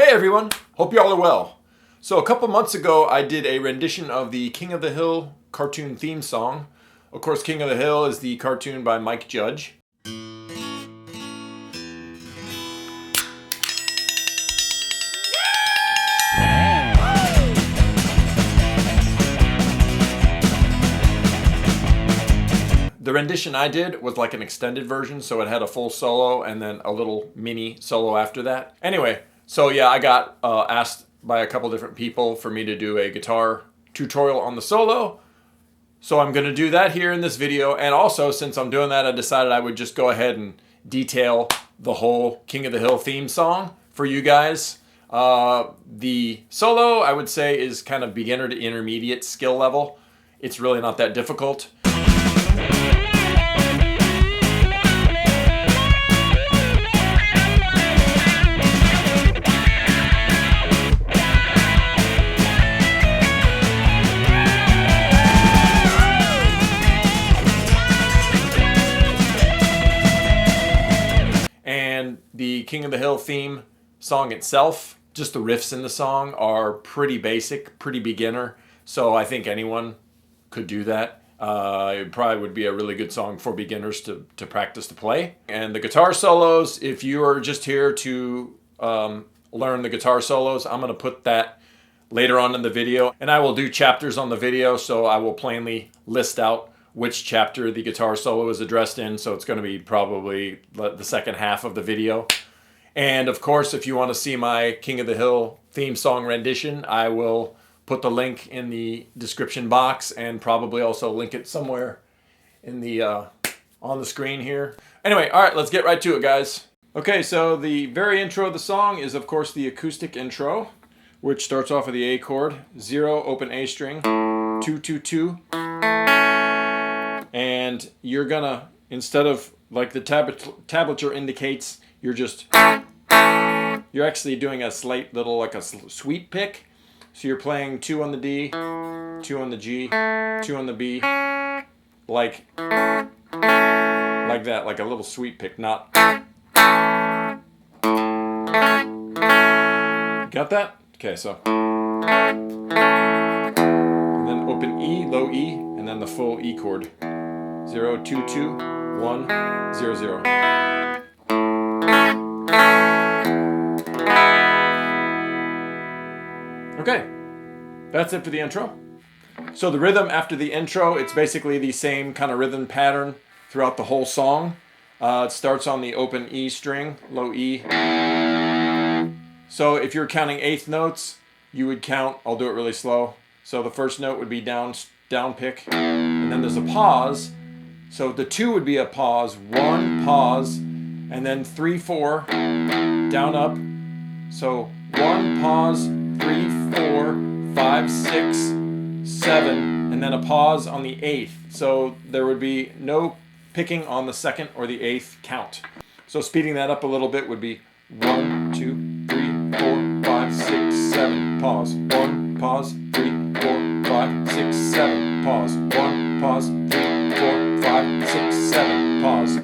Hey everyone, hope y'all are well. So a couple months ago I did a rendition of the King of the Hill cartoon theme song. Of course, King of the Hill is the cartoon by Mike Judge. The rendition I did was like an extended version, so it had a full solo and then a little mini solo after that. Anyway, so yeah, I got asked by a couple different people for me to do a guitar tutorial on the solo. So I'm going to do that here in this video. And also, since I'm doing that, I decided I would just go ahead and detail the whole King of the Hill theme song for you guys. The solo, I would say, is kind of beginner to intermediate skill level. It's really not that difficult. And the King of the Hill theme song itself, just the riffs in the song are pretty basic, pretty beginner. So I think anyone could do that. It probably would be a really good song for beginners to practice to play. And the guitar solos, if you are just here to learn the guitar solos, I'm going to put that later on in the video. And I will do chapters on the video, so I will plainly list out which chapter the guitar solo is addressed in. So it's going to be probably the second half of the video. And of course, if you want to see my King of the Hill theme song rendition, I will put the link in the description box and probably also link it somewhere in the on the screen here. Anyway, all right, let's get right to it, guys. Okay, so the very intro of the song is, of course, the acoustic intro, which starts off with the A chord, 0, open A string, 2, 2, 2. And you're gonna, instead of like the tablature indicates, you're actually doing a slight little, like a sweep pick. So you're playing 2 on the D, 2 on the G, 2 on the B, like that, like a little sweep pick, not. Got that? Okay, so. And then open E, low E, and then the full E chord. 0, 2, 2, 1, 0, 0. Okay, that's it for the intro. So the rhythm after the intro, it's basically the same kind of rhythm pattern throughout the whole song. It starts on the open E string, low E. So if you're counting eighth notes, you would count, I'll do it really slow. So the first note would be down pick, and then there's a pause. So the 2 would be a pause, 1, pause, and then 3, 4, down, up. So 1, pause, 3, 4, 5, 6, 7, and then a pause on the 8th. So there would be no picking on the 2nd or the 8th count. So speeding that up a little bit would be 1, 2, 3, 4, 5, 6, 7, pause, 1, pause, 3, 4, 5, 6, 7, pause, 1, pause, 3, 4, 5, 6, 7, pause.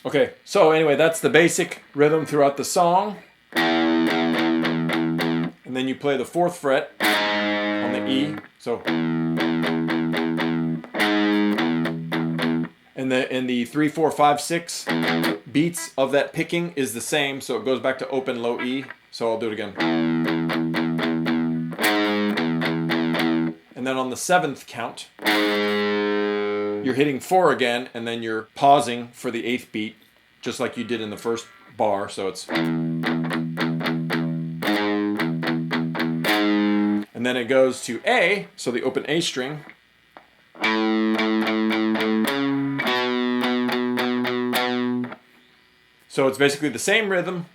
Okay, so anyway, that's the basic rhythm throughout the song. And then you play the 4th fret on the E. So and the 3, 4, 5, 6 beats of that picking is the same, so it goes back to open low E. So I'll do it again. And then on the 7th count, you're hitting 4 again, and then you're pausing for the 8th beat, just like you did in the first bar. So it's. And then it goes to A, so the open A string. So it's basically the same rhythm.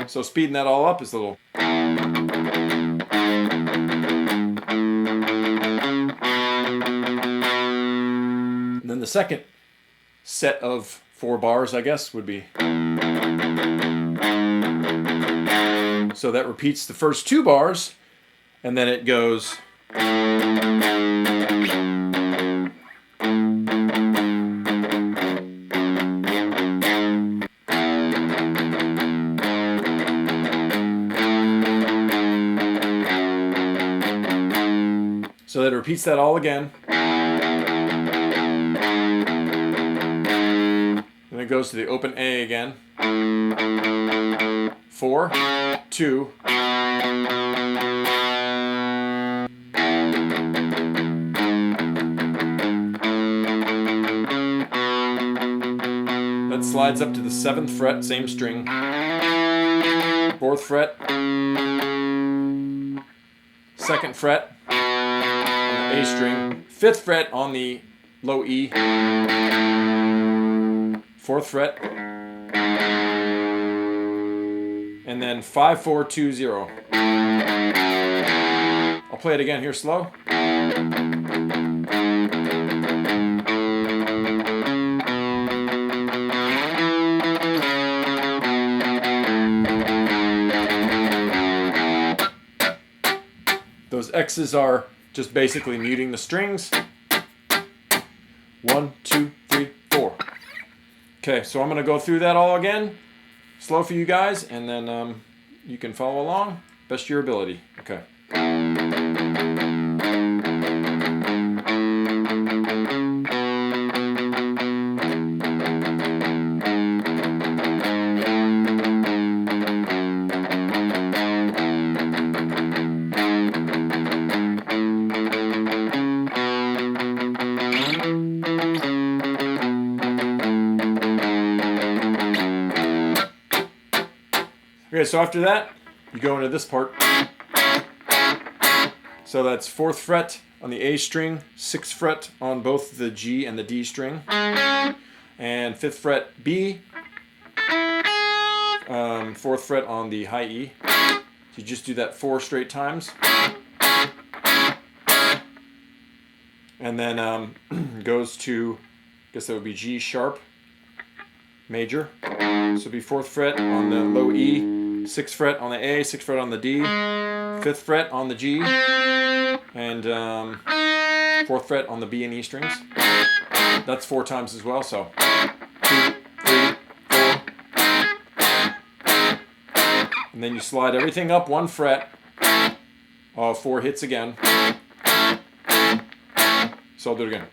So speeding that all up is a little. And then the second set of 4 bars, I guess, would be. So that repeats the first 2 bars, and then it goes. So that it repeats that all again. Then it goes to the open A again. 4, 2. That slides up to the 7th fret, same string. 4th fret. 2nd fret on the A string. 5th fret on the low E. 4th fret. And then 5, 4, 2, 0. I'll play it again here slow. Those X's are just basically muting the strings. 1, 2, 3, 4. Okay, so I'm going to go through that all again, slow for you guys, and then you can follow along best of your ability. Okay. Okay, so after that, you go into this part. So that's 4th fret on the A string, 6th fret on both the G and the D string, and 5th fret B, 4th fret on the high E. So you just do that 4 straight times. And then goes to, I guess that would be G sharp major. So it'd be 4th fret on the low E, 6th fret on the A, 6th fret on the D, 5th fret on the G, and 4th fret on the B and E strings. That's 4 times as well, so 2, 3, 4. And then you slide everything up 1 fret, 4 hits again. So I'll do it again.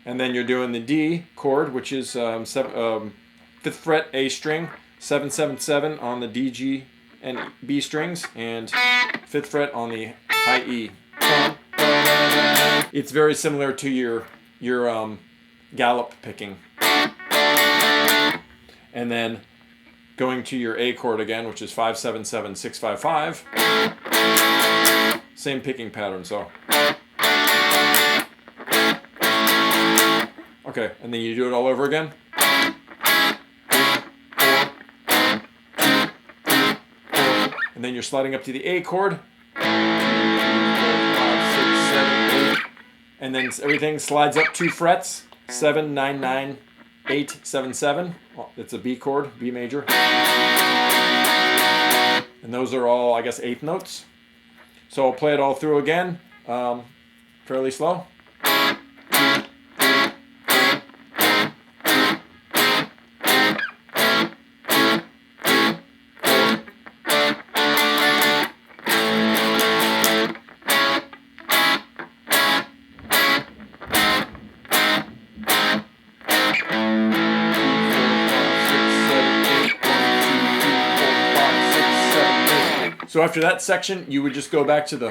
And then you're doing the D chord, which is 5th fret A string, 7, 7, 7 on the D, G, and B strings, and 5th fret on the high E. It's very similar to your gallop picking. And then going to your A chord again, which is 5, 7, 7, 6, 5, 5. Same picking pattern, so. Okay, and then you do it all over again. 3, 4, 2, 3, 4. And then you're sliding up to the A chord. 2, 3, 4, 5, 6, 7, 8. And then everything slides up 2 frets. 7, 9, 9, 8, 7, 7. Well, it's a B chord, B major. And those are all, I guess, 8th notes. So I'll play it all through again, fairly slow. So after that section, you would just go back to the...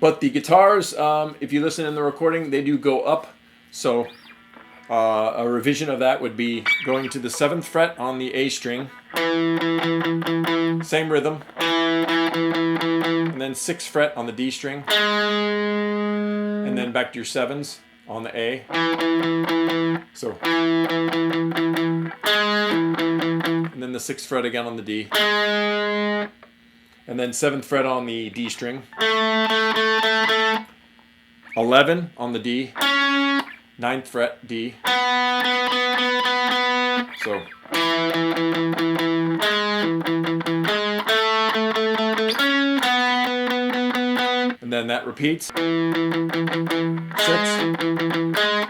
But the guitars, if you listen in the recording, they do go up. So a revision of that would be going to the 7th fret on the A string. Same rhythm. And then 6th fret on the D string. And then back to your 7s on the A. So... And then the 6th fret again on the D. And then 7th fret on the D string. 11 on the D. 9th fret D. So. And then that repeats. 6.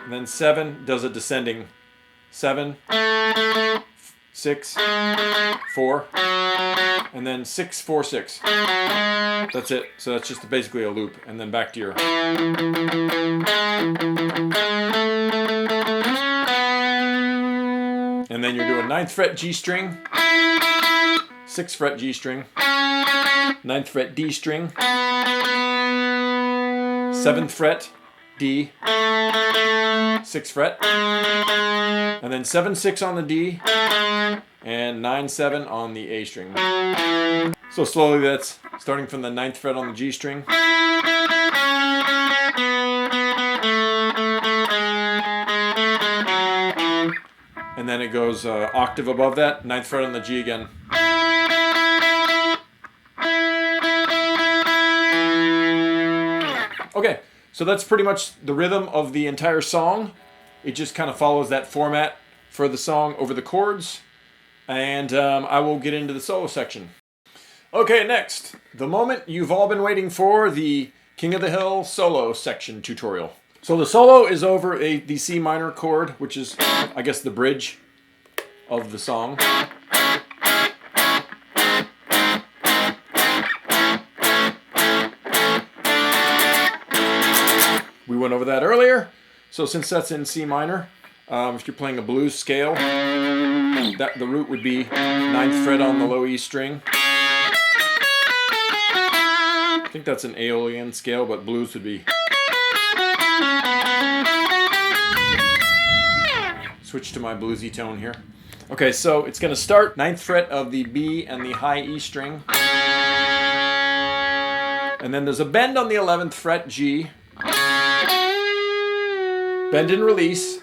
And then then 7 does a descending 7, 6, 4, and then 6, 4, 6. That's it. So that's just basically a loop, and then back to your. And then you're doing 9th fret G string, 6th fret G string, 9th fret D string, 7th fret D, 6th fret, and then 7, 6 on the D, and 9, 7 on the A string. So slowly that's starting from the 9th fret on the G string. And then it goes octave above that, 9th fret on the G again. Okay, so that's pretty much the rhythm of the entire song. It just kind of follows that format for the song over the chords. And I will get into the solo section. Okay, next, the moment you've all been waiting for, the King of the Hill solo section tutorial. So the solo is over the C minor chord, which is, I guess, the bridge of the song. We went over that earlier. So since that's in C minor, if you're playing a blues scale, the root would be 9th fret on the low E string. I think that's an Aeolian scale, but blues would be. Switch to my bluesy tone here. Okay, so it's going to start 9th fret of the B and the high E string. And then there's a bend on the 11th fret G. Bend and release.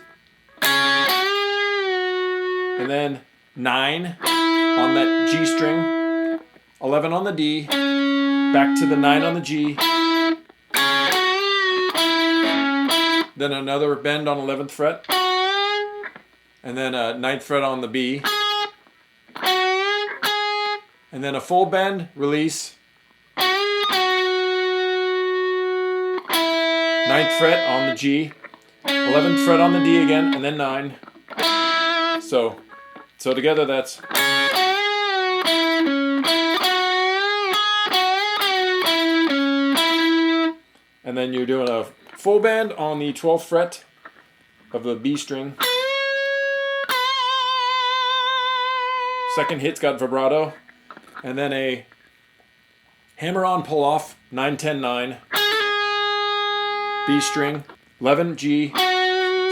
And then 9 on that G string. 11 on the D. Back to the 9 on the G. Then another bend on 11th fret. And then a 9th fret on the B. And then a full bend, release. 9th fret on the G. 11th fret on the D again, and then 9. So together that's. And then you're doing a full bend on the 12th fret of the B string. Second hit's got vibrato. And then a hammer on pull off, 9, 10, 9. B string, 11 G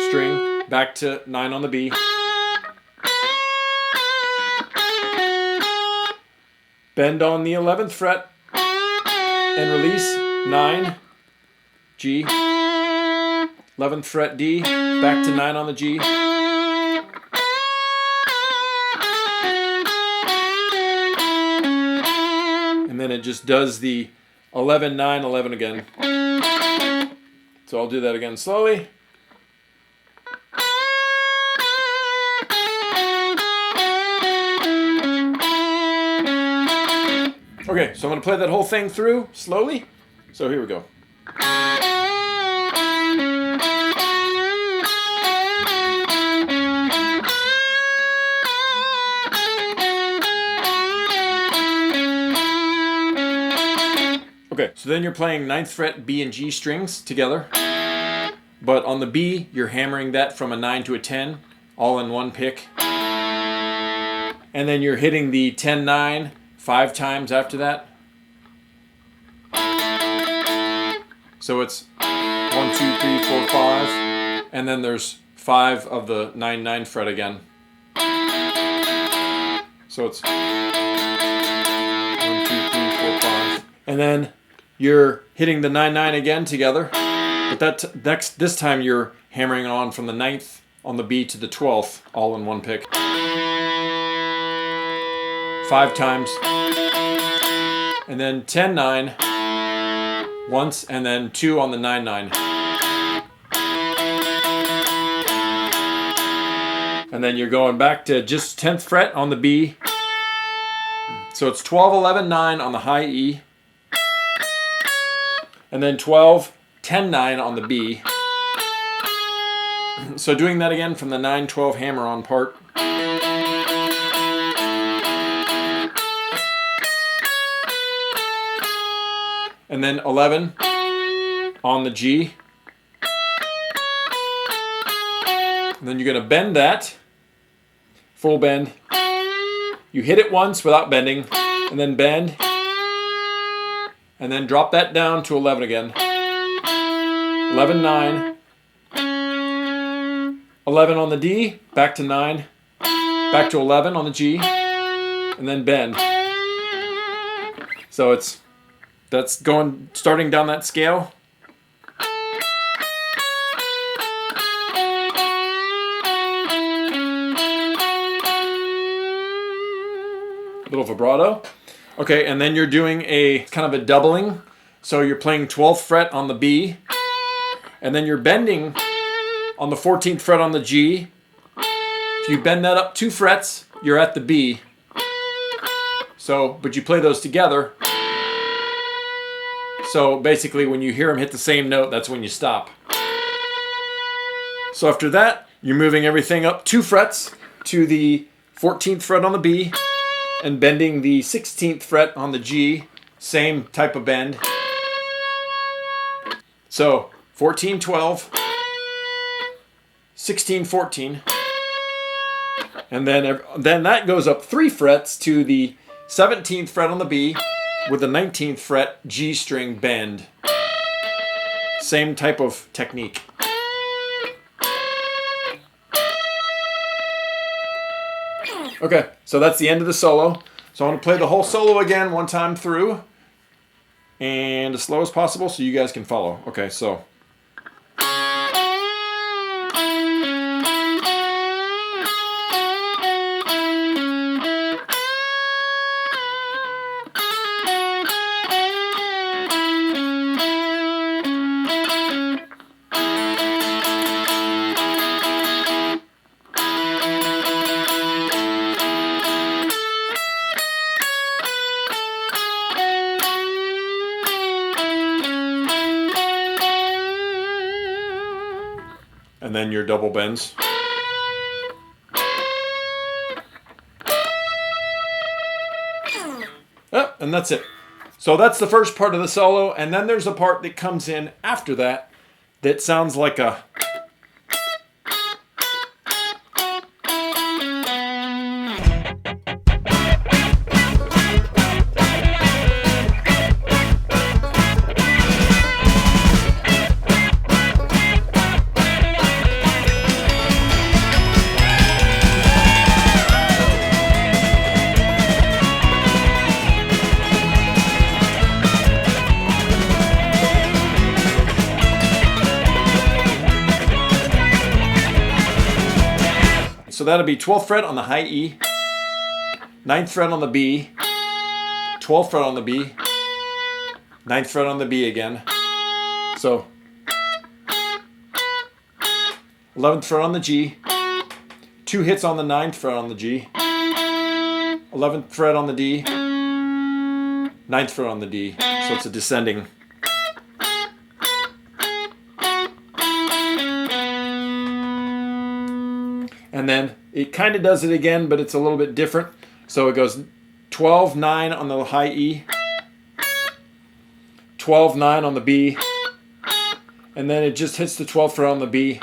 string, back to 9 on the B. Bend on the 11th fret and release, 9 G, 11th fret D, back to 9 on the G. And then it just does the 11, 9, 11 again. So I'll do that again slowly. Okay, so I'm going to play that whole thing through slowly. So here we go. Okay, so then you're playing 9th fret B and G strings together. But on the B, you're hammering that from a 9 to a 10, all in one pick. And then you're hitting the 10, 9 5 times after that. So it's 1, 2, 3, 4, 5. And then there's 5 of the 9, 9 fret again. So it's 1, 2, 3, 4, 5. And then you're hitting the 9, 9 again together. But this time you're hammering on from the 9th on the B to the 12th, all in one pick. 5 times. And then 10, 9 once, and then 2 on the 9, 9. And then you're going back to just 10th fret on the B. So it's 12, 11, 9 on the high E. And then 12, 10, 9 on the B. So doing that again from the 9-12 hammer-on part. And then 11 on the G. And then you're going to bend that, full bend. You hit it once without bending, and then bend, and then drop that down to 11 again. 11, 9. 11 on the D, back to 9, back to 11 on the G, and then bend. So that's going, starting down that scale. Little vibrato. Okay, and then you're doing a kind of a doubling. So you're playing 12th fret on the B, and then you're bending on the 14th fret on the G. If you bend that up 2 frets, you're at the B. So, but you play those together. So basically when you hear them hit the same note, that's when you stop. So after that, you're moving everything up 2 frets to the 14th fret on the B, and bending the 16th fret on the G, same type of bend. So 14, 12, 16, 14, and then that goes up 3 frets to the 17th fret on the B with the 19th fret G string bend. Same type of technique. Okay, so that's the end of the solo. So I want to play the whole solo again one time through, and as slow as possible so you guys can follow. Okay, so. And then your double bends. Oh, and that's it. So that's the first part of the solo, and then there's a part that comes in after that that sounds like a... So that'll be 12th fret on the high E, 9th fret on the B, 12th fret on the B, 9th fret on the B again. So 11th fret on the G, 2 hits on the 9th fret on the G, 11th fret on the D, 9th fret on the D. So it's a descending. And then it kind of does it again, but it's a little bit different. So it goes 12, 9 on the high E, 12, 9 on the B, and then it just hits the 12th fret on the B.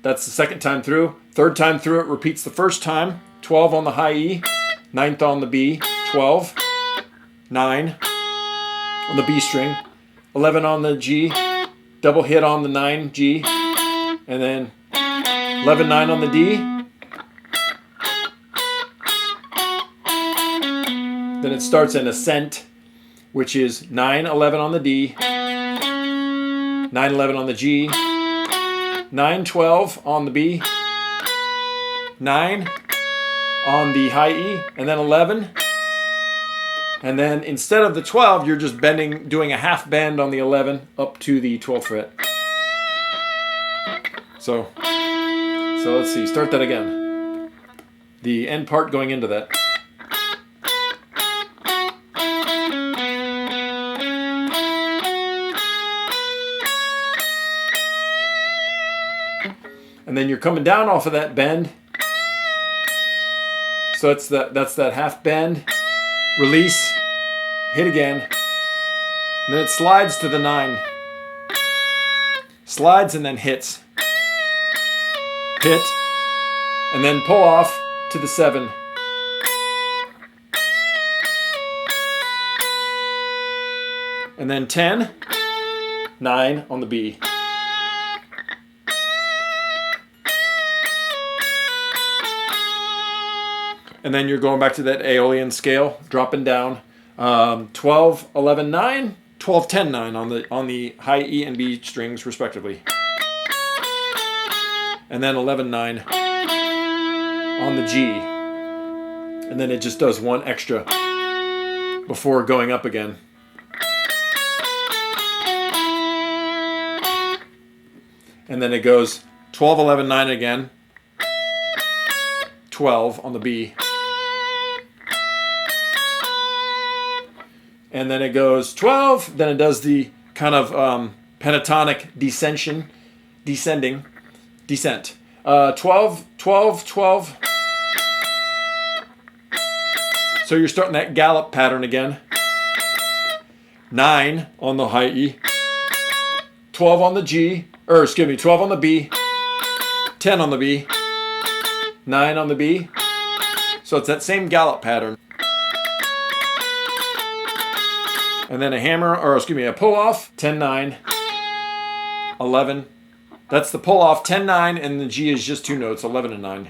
That's the second time through. Third time through, it repeats the first time. 12 on the high E, 9th on the B, 12, 9 on the B string, 11 on the G, double hit on the 9 G, and then 11, 9 on the D. Then it starts an ascent, which is 9, 11 on the D, 9, 11 on the G, 9, 12 on the B, 9 on the high E, and then 11. And then instead of the 12, you're just bending, doing a half bend on the 11 up to the 12th fret. So let's see, start that again. The end part going into that. And then you're coming down off of that bend. So that's that half bend. Release. Hit again. And then it slides to the 9. Slides and then hits. Hit. And then pull off to the 7. And then 10, 9 on the B. And then you're going back to that Aeolian scale, dropping down 12, 11, 9, 12, 10, 9 on the high E and B strings respectively. And then 11, 9 on the G. And then it just does one extra before going up again. And then it goes 12, 11, 9 again. 12 on the B. And then it goes 12. Then it does the kind of pentatonic descent. 12, 12, 12. So you're starting that gallop pattern again. 9 on the high E. 12 on the G. 12 on the B. 10 on the B. 9 on the B. So it's that same gallop pattern. And then a pull off, 10, 9, 11. That's the pull off, 10, 9, and the G is just 2 notes, 11 and 9.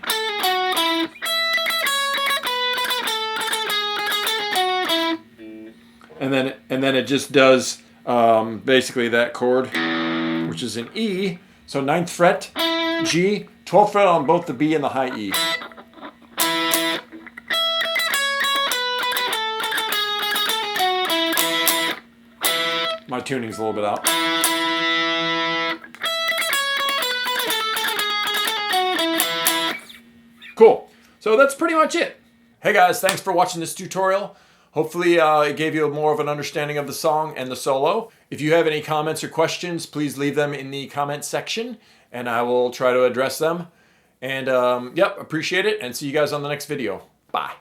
And then it just does basically that chord, which is an E. So 9th fret, G, 12th fret on both the B and the high E. My tuning's a little bit out. Cool. So that's pretty much it. Hey guys, thanks for watching this tutorial. Hopefully it gave you more of an understanding of the song and the solo. If you have any comments or questions, please leave them in the comment section and I will try to address them. And yep, appreciate it and see you guys on the next video. Bye.